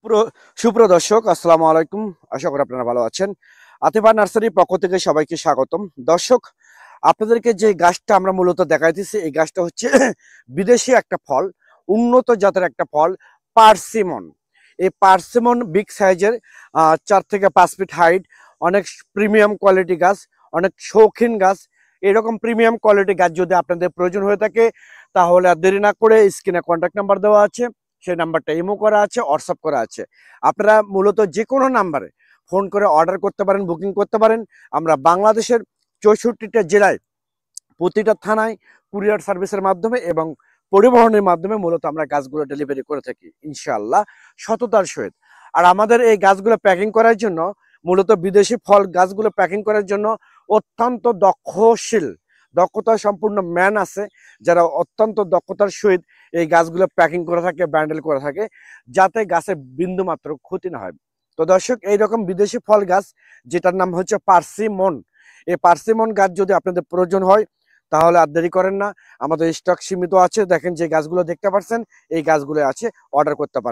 সুপ্রিয় দর্শক, আসসালামু আলাইকুম। আশা করি আপনারা ভালো আছেন। আতিফা নার্সারির পক্ষ থেকে সবাইকে স্বাগতম। দর্শক, আপনাদেরকে যে গাছটা আমরা মূলত দেখাইতেছি, এই গাছটা হচ্ছে বিদেশি একটা ফল, উন্নত জাতের একটা ফল, পার্সিমন। এই পার্সিমন বিগ সাইজের, 4 থেকে 5 ফিট হাইট, অনেক প্রিমিয়াম কোয়ালিটি গাছ, অনেক শৌখিন গাছ। এরকম প্রিমিয়াম কোয়ালিটি গাছ যদি আপনাদের প্রয়োজন হয়ে থাকে, তাহলে আর দেরি না করে স্ক্রিনে কন্ট্যাক্ট নাম্বার দেওয়া আছে, সেই নাম্বারটা ইমো করা আছে, হোয়াটসঅ্যাপ করা আছে। আপনারা মূলত যে কোনো নাম্বারে ফোন করে অর্ডার করতে পারেন, বুকিং করতে পারেন। আমরা বাংলাদেশের 64টা জেলায়, প্রতিটা থানায় কুরিয়ার সার্ভিসের মাধ্যমে এবং পরিবহনের মাধ্যমে মূলত আমরা গাছগুলো ডেলিভারি করে থাকি, ইনশাআল্লাহ, সততার সহিত। আর আমাদের এই গাছগুলো প্যাকিং করার জন্য, মূলত বিদেশি ফল গাছগুলো প্যাকিং করার জন্য অত্যন্ত দক্ষতা সম্পূর্ণ ম্যান আছে, যারা অত্যন্ত দক্ষতার সহিত এই গাছগুলো প্যাকিং করে থাকে, ব্যান্ডেল করে থাকে, যাতে গাছের বিন্দু মাত্র ক্ষতি না হয়। তো দর্শক, এইরকম বিদেশি ফল গাছ, যেটার নাম হচ্ছে পার্সিমন, এই পার্সিমন গাছ যদি আপনাদের প্রয়োজন হয়, তাহলে আর দেরি করেন না। আমাদের স্টক সীমিত আছে। দেখেন যে গাছগুলো দেখতে পাচ্ছেন, এই গাছগুলো আছে, অর্ডার করতে পারেন।